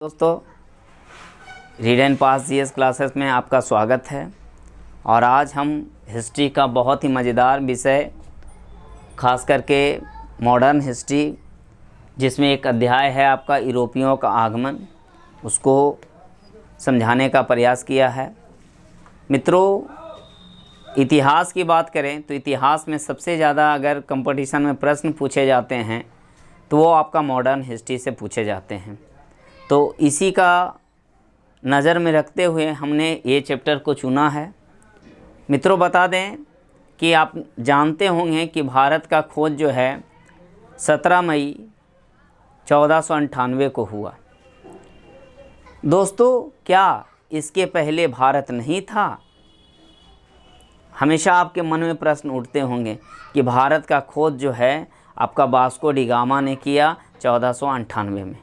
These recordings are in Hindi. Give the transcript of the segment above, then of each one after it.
दोस्तों, read and pass GS classes में आपका स्वागत है। और आज हम हिस्ट्री का बहुत ही मज़ेदार विषय, खास करके मॉडर्न हिस्ट्री, जिसमें एक अध्याय है आपका यूरोपियों का आगमन, उसको समझाने का प्रयास किया है। मित्रों, इतिहास की बात करें तो इतिहास में सबसे ज़्यादा अगर कंपटीशन में प्रश्न पूछे जाते हैं तो वो आपका मॉडर्न हिस्ट्री से पूछे जाते हैं। तो इसी का नज़र में रखते हुए हमने ये चैप्टर को चुना है। मित्रों, बता दें कि आप जानते होंगे कि भारत का खोज जो है 17 मई 1498 को हुआ। दोस्तों, क्या इसके पहले भारत नहीं था? हमेशा आपके मन में प्रश्न उठते होंगे कि भारत का खोज जो है आपका वास्को डी गामा ने किया 1498 में,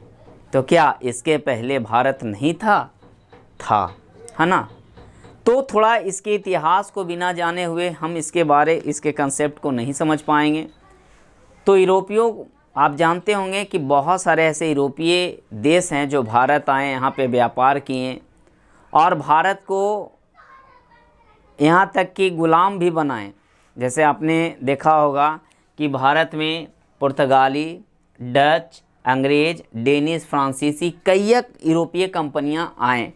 तो क्या इसके पहले भारत नहीं था? है ना। तो थोड़ा इसके इतिहास को बिना जाने हुए हम इसके कंसेप्ट को नहीं समझ पाएंगे। तो यूरोपियों, आप जानते होंगे कि बहुत सारे ऐसे यूरोपीय देश हैं जो भारत आए, यहाँ पे व्यापार किए और भारत को यहाँ तक कि गुलाम भी बनाए। जैसे आपने देखा होगा कि भारत में पुर्तगाली, डच, अंग्रेज, डेनिश, फ्रांसीसी कई यूरोपीय कंपनियां आए।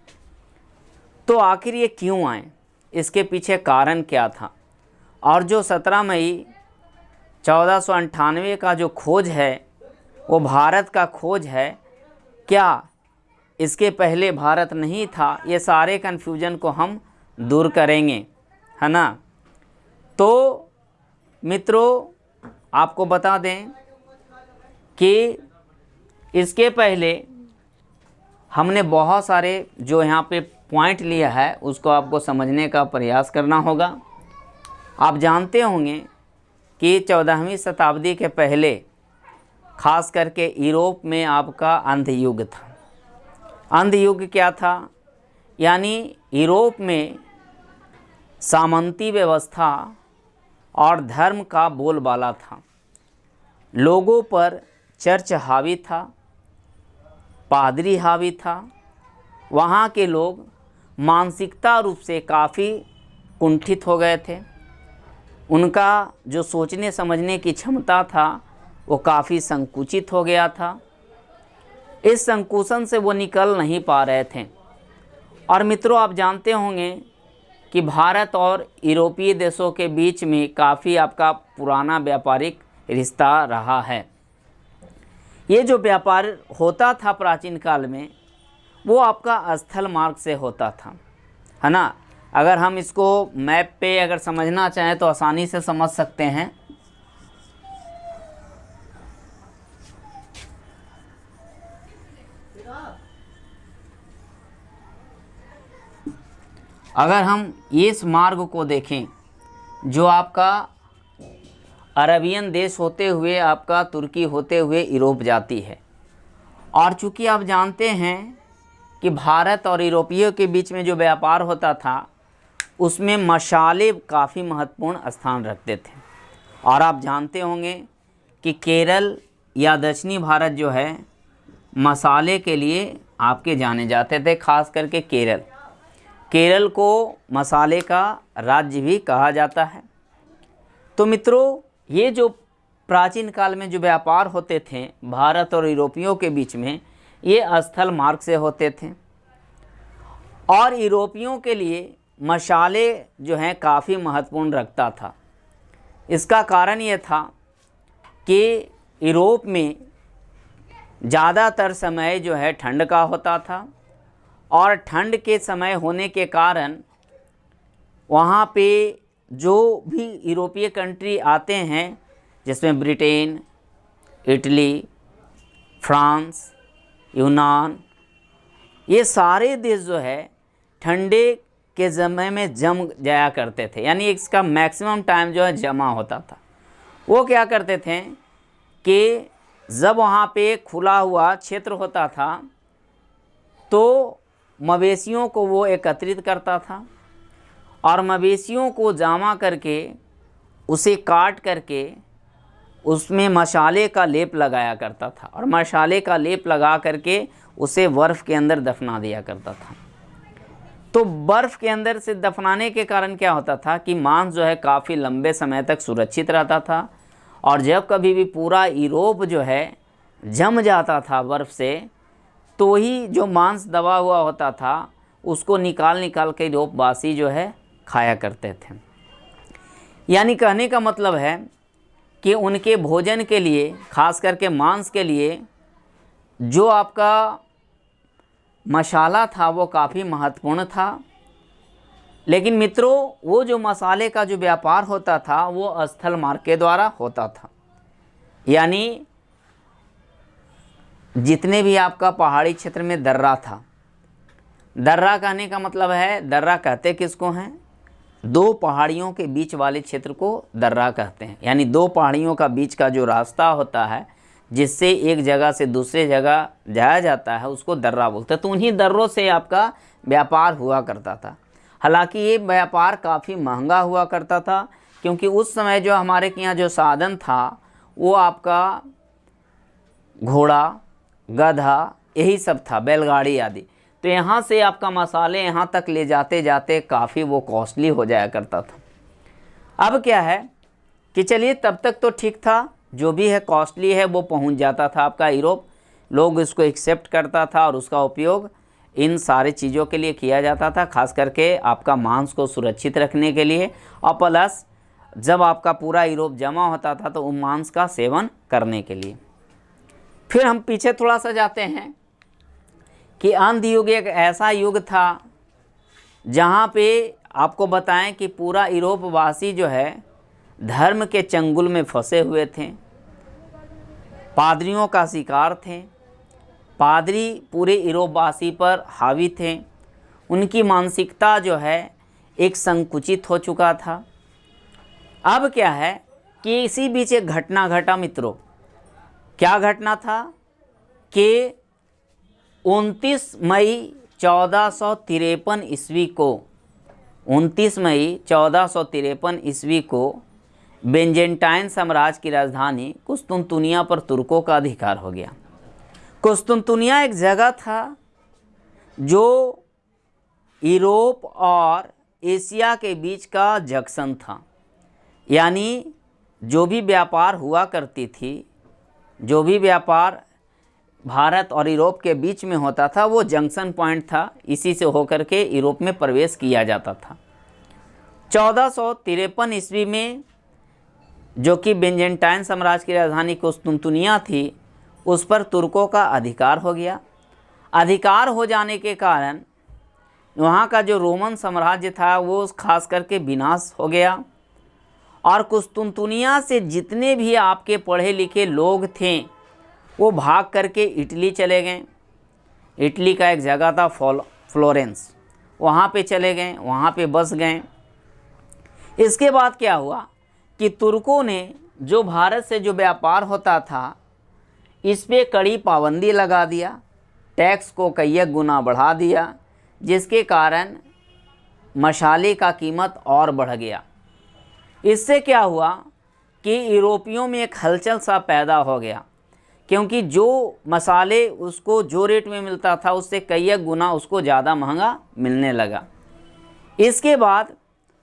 तो आखिर ये क्यों आए, इसके पीछे कारण क्या था? और जो 17 मई 1498 का जो खोज है वो भारत का खोज है, क्या इसके पहले भारत नहीं था? ये सारे कन्फ्यूजन को हम दूर करेंगे, है ना। तो मित्रों, आपको बता दें कि इसके पहले हमने बहुत सारे जो यहाँ पे पॉइंट लिया है उसको आपको समझने का प्रयास करना होगा। आप जानते होंगे कि 14वीं शताब्दी के पहले खास करके यूरोप में आपका अंध युग था। अंध युग क्या था? यानी यूरोप में सामंती व्यवस्था और धर्म का बोलबाला था। लोगों पर चर्च हावी था, पादरी हावी था। वहाँ के लोग मानसिकता रूप से काफ़ी कुंठित हो गए थे। उनका जो सोचने समझने की क्षमता था वो काफ़ी संकुचित हो गया था। इस संकुचन से वो निकल नहीं पा रहे थे। और मित्रों, आप जानते होंगे कि भारत और यूरोपीय देशों के बीच में काफ़ी आपका पुराना व्यापारिक रिश्ता रहा है। ये जो व्यापार होता था प्राचीन काल में वो आपका स्थल मार्ग से होता था, है ना। अगर हम इसको मैप पे अगर समझना चाहें तो आसानी से समझ सकते हैं। अगर हम इस मार्ग को देखें जो आपका अरबियन देश होते हुए आपका तुर्की होते हुए यूरोप जाती है, और चूंकि आप जानते हैं कि भारत और यूरोपियों के बीच में जो व्यापार होता था उसमें मसाले काफ़ी महत्वपूर्ण स्थान रखते थे। और आप जानते होंगे कि केरल या दक्षिणी भारत जो है मसाले के लिए आपके जाने जाते थे। खास करके केरल को मसाले का राज्य भी कहा जाता है। तो मित्रों, ये जो प्राचीन काल में जो व्यापार होते थे भारत और यूरोपियों के बीच में, ये स्थल मार्ग से होते थे। और यूरोपियों के लिए मसाले जो हैं काफ़ी महत्वपूर्ण रखता था। इसका कारण ये था कि यूरोप में ज़्यादातर समय जो है ठंड का होता था, और ठंड के समय होने के कारण वहाँ पे जो भी यूरोपीय कंट्री आते हैं, जिसमें ब्रिटेन, इटली, फ्रांस, यूनान, ये सारे देश जो है ठंडे के समय में जम जाया करते थे। यानी इसका मैक्सिमम टाइम जो है जमा होता था। वो क्या करते थे कि जब वहाँ पे खुला हुआ क्षेत्र होता था तो मवेशियों को वो एकत्रित करता था और मवेशियों को जमा करके उसे काट करके उसमें मसाले का लेप लगाया करता था और मसाले का लेप लगा करके उसे बर्फ़ के अंदर दफना दिया करता था। तो बर्फ़ के अंदर से दफनाने के कारण क्या होता था कि मांस जो है काफ़ी लंबे समय तक सुरक्षित रहता था, और जब कभी भी पूरा यूरोप जो है जम जाता था बर्फ़ से, तो ही जो मांस दबा हुआ होता था उसको निकाल के यूरोपवासी जो है खाया करते थे। यानी कहने का मतलब है कि उनके भोजन के लिए, खास करके मांस के लिए, जो आपका मसाला था वो काफ़ी महत्वपूर्ण था। लेकिन मित्रों, वो जो मसाले का जो व्यापार होता था वो स्थल मार्ग के द्वारा होता था। यानी जितने भी आपका पहाड़ी क्षेत्र में दर्रा था, दर्रा कहने का मतलब है, दर्रा कहते किसको हैं? दो पहाड़ियों के बीच वाले क्षेत्र को दर्रा कहते हैं। यानी दो पहाड़ियों का बीच का जो रास्ता होता है जिससे एक जगह से दूसरे जगह जाया जाता है उसको दर्रा बोलते हैं। तो उन्हीं दर्रों से आपका व्यापार हुआ करता था। हालांकि ये व्यापार काफ़ी महंगा हुआ करता था, क्योंकि उस समय जो हमारे यहाँ जो साधन था वो आपका घोड़ा, गधा, यही सब था, बैलगाड़ी आदि। तो यहाँ से आपका मसाले यहाँ तक ले जाते जाते काफ़ी वो कॉस्टली हो जाया करता था। अब क्या है कि चलिए तब तक तो ठीक था, जो भी है कॉस्टली है वो पहुँच जाता था आपका यूरोप, लोग इसको एक्सेप्ट करता था और उसका उपयोग इन सारे चीज़ों के लिए किया जाता था, खास करके आपका मांस को सुरक्षित रखने के लिए, और प्लस जब आपका पूरा यूरोप जमा होता था तो उन मांस का सेवन करने के लिए। फिर हम पीछे थोड़ा सा जाते हैं कि अंध युग एक ऐसा युग था जहाँ पे आपको बताएं कि पूरा यूरोप वासी जो है धर्म के चंगुल में फंसे हुए थे, पादरियों का शिकार थे। पादरी पूरे यूरोप वासी पर हावी थे, उनकी मानसिकता जो है एक संकुचित हो चुका था। अब क्या है कि इसी बीच एक घटना घटा मित्रों। क्या घटना था कि 29 मई 1453 ईस्वी को 29 मई 1453 ईस्वी को बेंजेंटाइन साम्राज्य की राजधानी कुस्तुनतुनिया पर तुर्कों का अधिकार हो गया। कुस्तुनतुनिया एक जगह था जो यूरोप और एशिया के बीच का जंक्शन था। यानी जो भी व्यापार हुआ करती थी, जो भी व्यापार भारत और यूरोप के बीच में होता था वो जंक्शन पॉइंट था, इसी से होकर के यूरोप में प्रवेश किया जाता था। 1453 ईस्वी में जो कि बेंजेंटाइन साम्राज्य की राजधानी कुस्तुनतुनिया थी उस पर तुर्कों का अधिकार हो गया। अधिकार हो जाने के कारण वहाँ का जो रोमन साम्राज्य था वो खास करके विनाश हो गया, और कुस्तुनतुनिया से जितने भी आपके पढ़े लिखे लोग थे वो भाग करके इटली चले गए। इटली का एक जगह था फ्लोरेंस, वहाँ पे चले गए, वहाँ पे बस गए। इसके बाद क्या हुआ कि तुर्कों ने जो भारत से जो व्यापार होता था इस पे कड़ी पाबंदी लगा दिया, टैक्स को कई गुना बढ़ा दिया, जिसके कारण मसाले का कीमत और बढ़ गया। इससे क्या हुआ कि यूरोपियों में एक हलचल सा पैदा हो गया, क्योंकि जो मसाले उसको जो रेट में मिलता था उससे कई गुना उसको ज़्यादा महंगा मिलने लगा। इसके बाद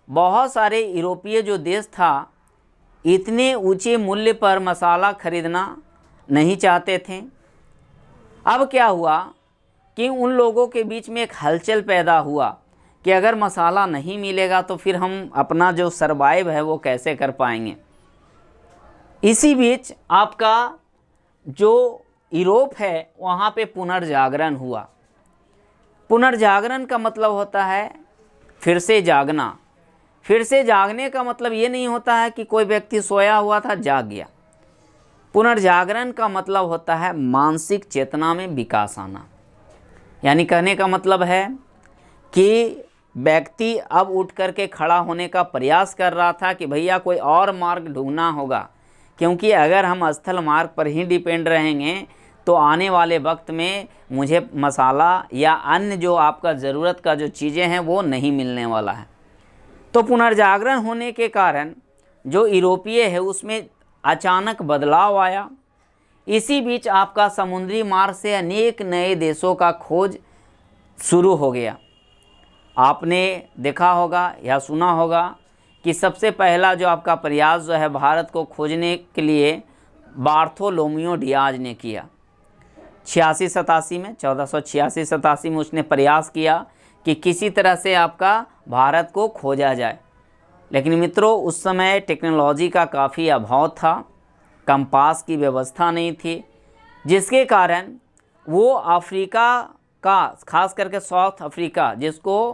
बहुत सारे यूरोपीय जो देश था इतने ऊंचे मूल्य पर मसाला खरीदना नहीं चाहते थे। अब क्या हुआ कि उन लोगों के बीच में एक हलचल पैदा हुआ कि अगर मसाला नहीं मिलेगा तो फिर हम अपना जो सर्वाइव है वो कैसे कर पाएंगे। इसी बीच आपका जो यूरोप है वहाँ पे पुनर्जागरण हुआ। पुनर्जागरण का मतलब होता है फिर से जागना। फिर से जागने का मतलब ये नहीं होता है कि कोई व्यक्ति सोया हुआ था जाग गया। पुनर्जागरण का मतलब होता है मानसिक चेतना में विकास आना। यानी कहने का मतलब है कि व्यक्ति अब उठ करके खड़ा होने का प्रयास कर रहा था कि भैया कोई और मार्ग ढूंढना होगा, क्योंकि अगर हम स्थल मार्ग पर ही डिपेंड रहेंगे तो आने वाले वक्त में मुझे मसाला या अन्य जो आपका ज़रूरत का जो चीज़ें हैं वो नहीं मिलने वाला है। तो पुनर्जागरण होने के कारण जो यूरोपीय है उसमें अचानक बदलाव आया। इसी बीच आपका समुद्री मार्ग से अनेक नए देशों का खोज शुरू हो गया। आपने देखा होगा या सुना होगा कि सबसे पहला जो आपका प्रयास जो है भारत को खोजने के लिए बार्थोलोमियो डियाज ने किया। 86-87 में 1486-87 में उसने प्रयास किया कि किसी तरह से आपका भारत को खोजा जाए। लेकिन मित्रों उस समय टेक्नोलॉजी का काफ़ी अभाव था, कंपास की व्यवस्था नहीं थी, जिसके कारण वो अफ्रीका का खास करके साउथ अफ्रीका जिसको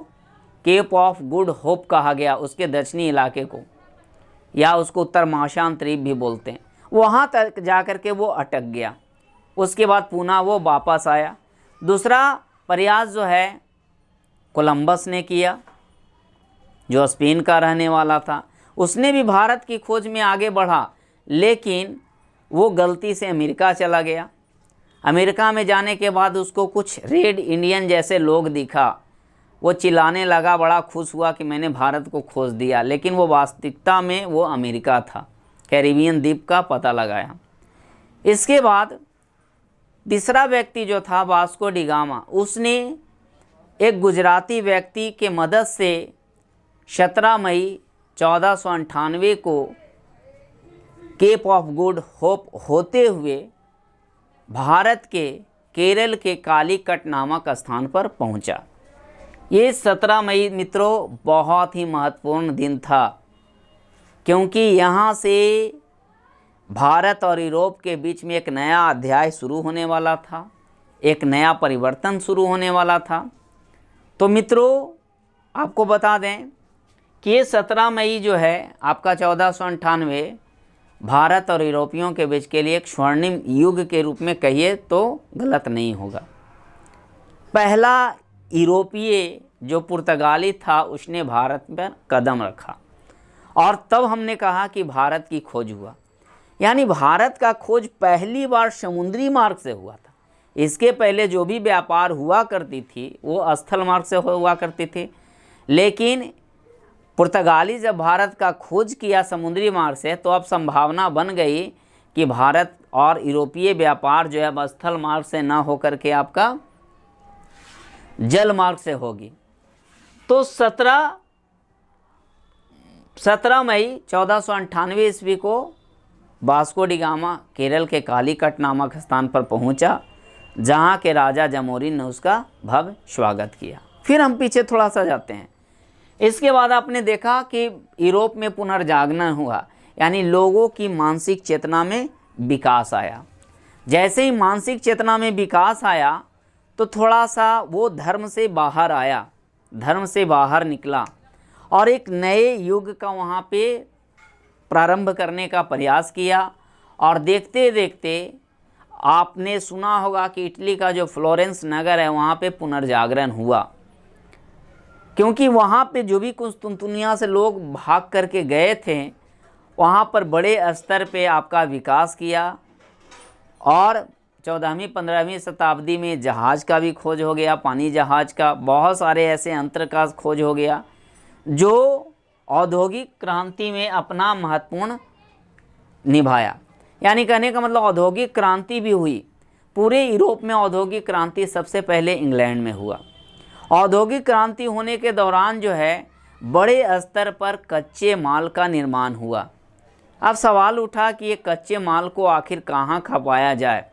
केप ऑफ गुड होप कहा गया, उसके दक्षिणी इलाके को, या उसको उत्तर माशान द्वीप भी बोलते हैं, वहाँ तक जा कर के वो अटक गया। उसके बाद पुनः वो वापस आया। दूसरा प्रयास जो है कोलंबस ने किया, जो स्पेन का रहने वाला था। उसने भी भारत की खोज में आगे बढ़ा, लेकिन वो गलती से अमेरिका चला गया। अमेरिका में जाने के बाद उसको कुछ रेड इंडियन जैसे लोग दिखा, वो चिल्लाने लगा, बड़ा खुश हुआ कि मैंने भारत को खोज दिया, लेकिन वो वास्तविकता में वो अमेरिका था। कैरिबियन द्वीप का पता लगाया। इसके बाद तीसरा व्यक्ति जो था वास्को डी गामा, उसने एक गुजराती व्यक्ति के मदद से 17 मई 1498 को केप ऑफ गुड होप होते हुए भारत के केरल के कालीकट नामक स्थान पर पहुंचा। ये 17 मई मित्रों बहुत ही महत्वपूर्ण दिन था, क्योंकि यहाँ से भारत और यूरोप के बीच में एक नया अध्याय शुरू होने वाला था, एक नया परिवर्तन शुरू होने वाला था। तो मित्रों आपको बता दें कि ये 17 मई जो है आपका 1498 भारत और यूरोपियों के बीच के लिए एक स्वर्णिम युग के रूप में कहिए तो गलत नहीं होगा। पहला यूरोपीय जो पुर्तगाली था उसने भारत पर कदम रखा, और तब हमने कहा कि भारत की खोज हुआ। यानी भारत का खोज पहली बार समुद्री मार्ग से हुआ था। इसके पहले जो भी व्यापार हुआ करती थी वो स्थल मार्ग से हुआ करती थी, लेकिन पुर्तगाली जब भारत का खोज किया समुद्री मार्ग से, तो अब संभावना बन गई कि भारत और यूरोपीय व्यापार जो है अब स्थल मार्ग से ना होकर के आपका जल मार्ग से होगी। तो 17 मई 1498 ईस्वी को वास्को डी गामा केरल के कालीकट नामक स्थान पर पहुंचा, जहां के राजा जमोरिन ने उसका भव्य स्वागत किया। फिर हम पीछे थोड़ा सा जाते हैं। इसके बाद आपने देखा कि यूरोप में पुनर्जागरण हुआ, यानी लोगों की मानसिक चेतना में विकास आया। जैसे ही मानसिक चेतना में विकास आया तो थोड़ा सा वो धर्म से बाहर आया, धर्म से बाहर निकला और एक नए युग का वहाँ पे प्रारंभ करने का प्रयास किया। और देखते देखते आपने सुना होगा कि इटली का जो फ्लोरेंस नगर है वहाँ पे पुनर्जागरण हुआ, क्योंकि वहाँ पे जो भी कुस्तुनतुनिया से लोग भाग करके गए थे वहाँ पर बड़े स्तर पे आपका विकास किया। और 14वीं 15वीं शताब्दी में जहाज़ का भी खोज हो गया, पानी जहाज़ का, बहुत सारे ऐसे यंत्र का खोज हो गया जो औद्योगिक क्रांति में अपना महत्वपूर्ण निभाया। यानी कहने का मतलब औद्योगिक क्रांति भी हुई। पूरे यूरोप में औद्योगिक क्रांति सबसे पहले इंग्लैंड में हुआ। औद्योगिक क्रांति होने के दौरान जो है बड़े स्तर पर कच्चे माल का निर्माण हुआ। अब सवाल उठा कि ये कच्चे माल को आखिर कहाँ खपाया जाए,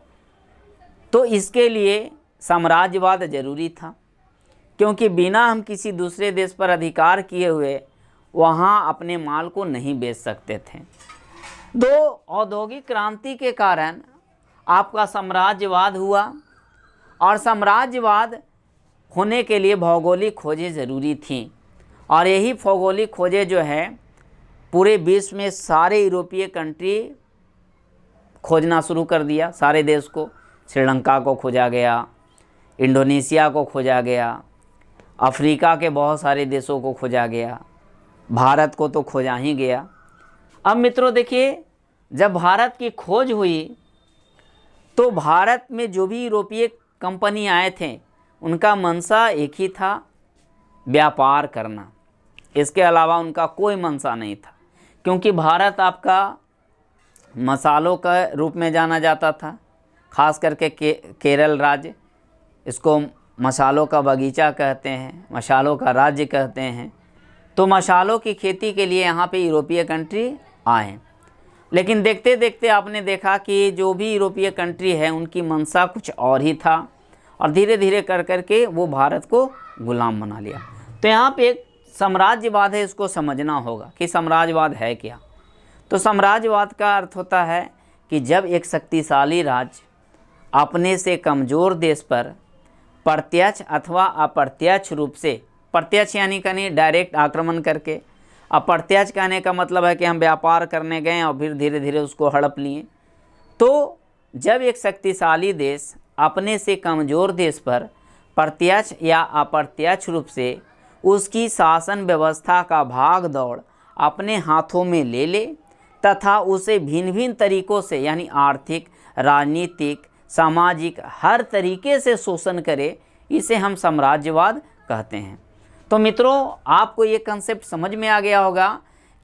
तो इसके लिए साम्राज्यवाद जरूरी था, क्योंकि बिना हम किसी दूसरे देश पर अधिकार किए हुए वहाँ अपने माल को नहीं बेच सकते थे। तो औद्योगिक क्रांति के कारण आपका साम्राज्यवाद हुआ, और साम्राज्यवाद होने के लिए भौगोलिक खोजें ज़रूरी थीं। और यही भौगोलिक खोजें जो है पूरे विश्व में सारे यूरोपीय कंट्री खोजना शुरू कर दिया। सारे देश को, श्रीलंका को खोजा गया, इंडोनेशिया को खोजा गया, अफ्रीका के बहुत सारे देशों को खोजा गया, भारत को तो खोजा ही गया। अब मित्रों देखिए, जब भारत की खोज हुई तो भारत में जो भी यूरोपीय कंपनी आए थे उनका मंशा एक ही था, व्यापार करना। इसके अलावा उनका कोई मंशा नहीं था, क्योंकि भारत आपका मसालों का रूप में जाना जाता था, खास करके केरल राज्य, इसको मसालों का बगीचा कहते हैं, मसालों का राज्य कहते हैं। तो मसालों की खेती के लिए यहाँ पे यूरोपीय कंट्री आए, लेकिन देखते देखते आपने देखा कि जो भी यूरोपीय कंट्री है उनकी मंशा कुछ और ही था, और धीरे धीरे कर करके वो भारत को गुलाम बना लिया। तो यहाँ पे एक साम्राज्यवाद है, इसको समझना होगा कि साम्राज्यवाद है क्या। तो साम्राज्यवाद का अर्थ होता है कि जब एक शक्तिशाली राज्य अपने से कमज़ोर देश पर प्रत्यक्ष अथवा अप्रत्यक्ष रूप से, प्रत्यक्ष यानी कहीं डायरेक्ट आक्रमण करके, अप्रत्यक्ष कहने का मतलब है कि हम व्यापार करने गए और फिर धीरे धीरे उसको हड़प लिए। तो जब एक शक्तिशाली देश अपने से कमज़ोर देश पर प्रत्यक्ष या अप्रत्यक्ष रूप से उसकी शासन व्यवस्था का भाग दौड़ अपने हाथों में ले ले तथा उसे भिन्न भिन्न तरीक़ों से यानी आर्थिक, राजनीतिक, सामाजिक हर तरीके से शोषण करे, इसे हम साम्राज्यवाद कहते हैं। तो मित्रों, आपको ये कंसेप्ट समझ में आ गया होगा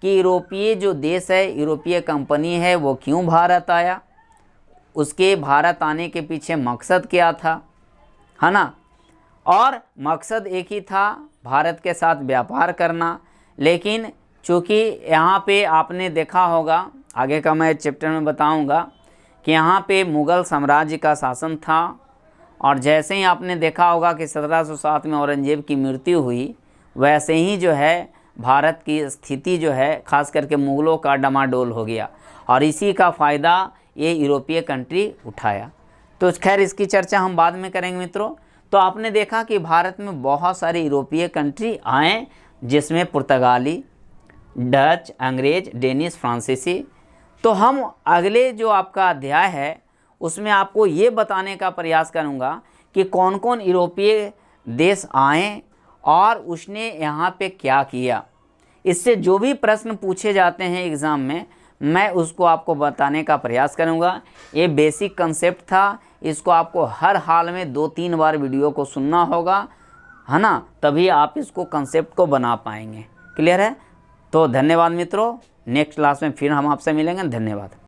कि यूरोपीय जो देश है, यूरोपीय कंपनी है, वो क्यों भारत आया, उसके भारत आने के पीछे मकसद क्या था, है ना। और मकसद एक ही था, भारत के साथ व्यापार करना। लेकिन चूँकि यहाँ पे आपने देखा होगा, आगे का मैं चैप्टर में बताऊँगा कि यहाँ पे मुग़ल साम्राज्य का शासन था, और जैसे ही आपने देखा होगा कि 1707 में औरंगजेब की मृत्यु हुई, वैसे ही जो है भारत की स्थिति जो है खास करके मुग़लों का डमाडोल हो गया, और इसी का फ़ायदा ये यूरोपीय कंट्री उठाया। तो खैर इसकी चर्चा हम बाद में करेंगे मित्रों। तो आपने देखा कि भारत में बहुत सारे यूरोपीय कंट्री आए, जिसमें पुर्तगाली, डच, अंग्रेज, डेनिश, फ्रांसीसी। तो हम अगले जो आपका अध्याय है उसमें आपको ये बताने का प्रयास करूँगा कि कौन कौन यूरोपीय देश आए और उसने यहाँ पे क्या किया। इससे जो भी प्रश्न पूछे जाते हैं एग्ज़ाम में, मैं उसको आपको बताने का प्रयास करूँगा। ये बेसिक कंसेप्ट था, इसको आपको हर हाल में 2-3 बार वीडियो को सुनना होगा, है ना, तभी आप इसको कंसेप्ट को बना पाएंगे। क्लियर है? तो धन्यवाद मित्रों, नेक्स्ट क्लास में फिर हम आपसे मिलेंगे। धन्यवाद।